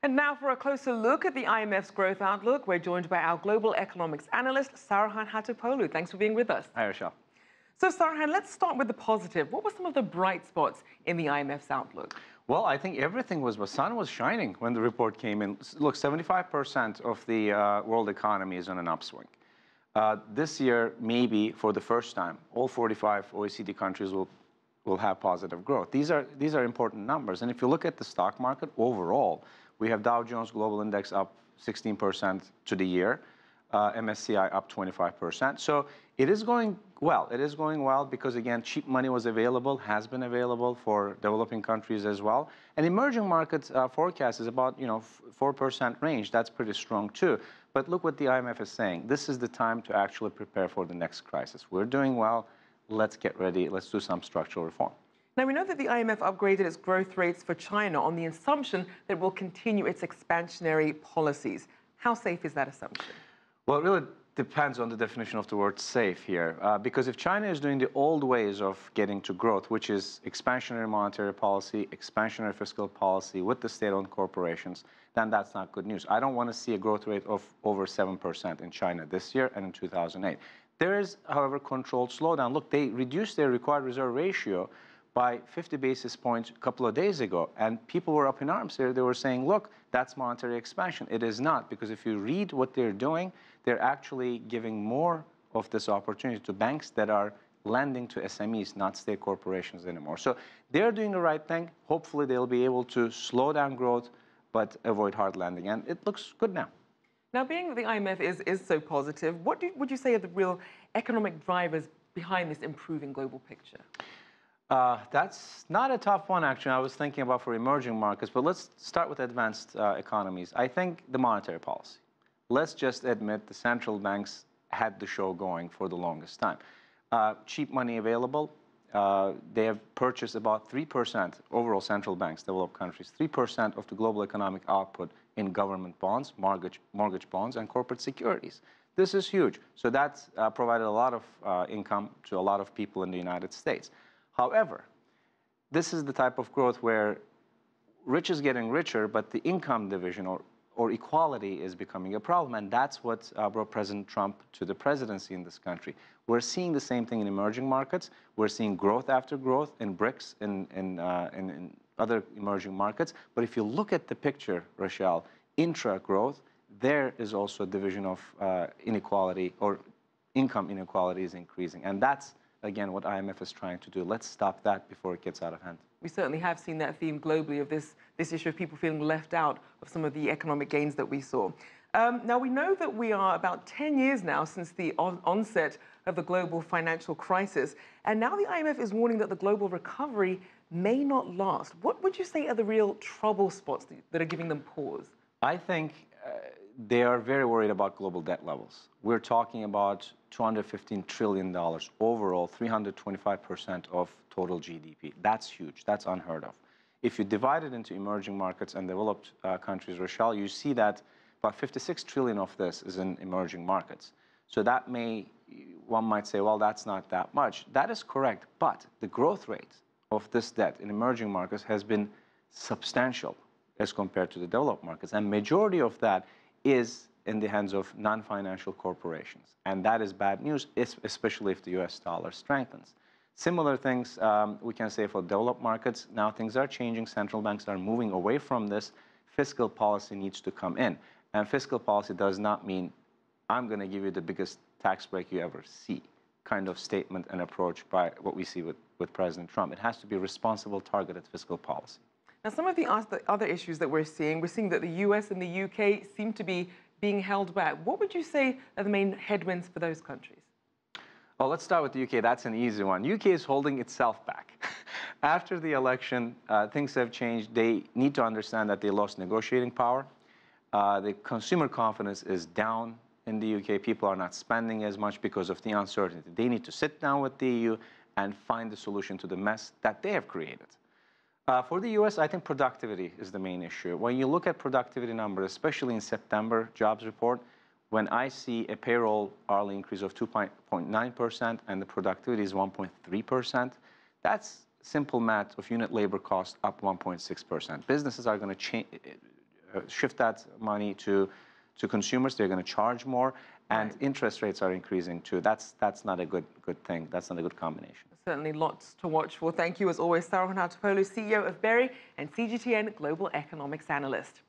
And now for a closer look at the IMF's growth outlook, we're joined by our global economics analyst, Saruhan Hatipoglu. Thanks for being with us. Hi, Rachelle. So, Saruhan, let's start with the positive. What were some of the bright spots in the IMF's outlook? Well, I think everything was, the sun was shining when the report came in. Look, 75% of the world economy is on an upswing. This year, maybe for the first time, all 45 OECD countries will have positive growth. These are important numbers. And if you look at the stock market overall, we have Dow Jones Global Index up 16% to the year, MSCI up 25%. So it is going well. It is going well because, again, cheap money was available, has been available for developing countries as well. And emerging markets forecast is about 4% range. That's pretty strong too. But look what the IMF is saying. This is the time to actually prepare for the next crisis. We're doing well. Let's get ready. Let's do some structural reform. Now, we know that the IMF upgraded its growth rates for China on the assumption that it will continue its expansionary policies. How safe is that assumption? Well, it really depends on the definition of the word safe here. Because if China is doing the old ways of getting to growth, which is expansionary monetary policy, expansionary fiscal policy with the state-owned corporations, then that's not good news. I don't want to see a growth rate of over 7% in China this year and in 2008. There is, however, controlled slowdown. Look, they reduced their required reserve ratio by 50 basis points a couple of days ago. And people were up in arms here. They were saying, look, that's monetary expansion. It is not, because if you read what they're doing, they're actually giving more of this opportunity to banks that are lending to SMEs, not state corporations anymore. So they're doing the right thing. Hopefully, they'll be able to slow down growth, but avoid hard landing. And it looks good now. Now, being that the IMF is so positive, what would you say are the real economic drivers behind this improving global picture? That's not a tough one, actually. I was thinking about for emerging markets, but let's start with advanced economies. I think the monetary policy. Let's just admit the central banks had the show going for the longest time. Cheap money available. They have purchased about 3%, overall central banks, developed countries, 3% of the global economic output in government bonds, mortgage bonds, and corporate securities. This is huge. So that's provided a lot of income to a lot of people in the United States. However, this is the type of growth where rich is getting richer, but the income division or equality is becoming a problem. And that's what brought President Trump to the presidency in this country. We're seeing the same thing in emerging markets. We're seeing growth after growth in BRICS, in other emerging markets. But if you look at the picture, Rachelle, intra-growth, there is also a division of inequality, or income inequality is increasing. And that's, again, what IMF is trying to do. Let's stop that before it gets out of hand. We certainly have seen that theme globally of this issue of people feeling left out of some of the economic gains that we saw. Now, we know that we are about 10 years now since the onset of the global financial crisis. And now the IMF is warning that the global recovery may not last. What would you say are the real trouble spots that are giving them pause? I think they are very worried about global debt levels. We're talking about $215 trillion overall, 325% of total GDP. That's huge. That's unheard of. If you divide it into emerging markets and developed countries, Rachelle, you see that about 56 trillion of this is in emerging markets. So that one might say, well, that's not that much. That is correct. But the growth rate of this debt in emerging markets has been substantial as compared to the developed markets. And majority of that is in the hands of non-financial corporations. And that is bad news, especially if the US dollar strengthens. Similar things we can say for developed markets. Now things are changing. Central banks are moving away from this. Fiscal policy needs to come in. And fiscal policy does not mean, I'm going to give you the biggest tax break you ever see kind of statement and approach by what we see with President Trump. It has to be responsible, targeted fiscal policy. Now, some of the other issues that we're seeing that the US and the UK seem to be being held back. What would you say are the main headwinds for those countries? Well, let's start with the UK. That's an easy one. UK is holding itself back. After the election, things have changed. They need to understand that they lost negotiating power. The consumer confidence is down in the UK. People are not spending as much because of the uncertainty. They need to sit down with the EU and find a solution to the mess that they have created. For the US, I think productivity is the main issue. When you look at productivity numbers, especially in September jobs report, when I see a payroll hourly increase of 2.9% and the productivity is 1.3%, that's simple math of unit labor cost up 1.6%. Businesses are going to shift that money to consumers. They're going to charge more, and interest rates are increasing too. That's not a good thing. That's not a good combination. Certainly lots to watch for. Thank you, as always, Saruhan Hatipoglu, CEO of Berry and CGTN Global Economics Analyst.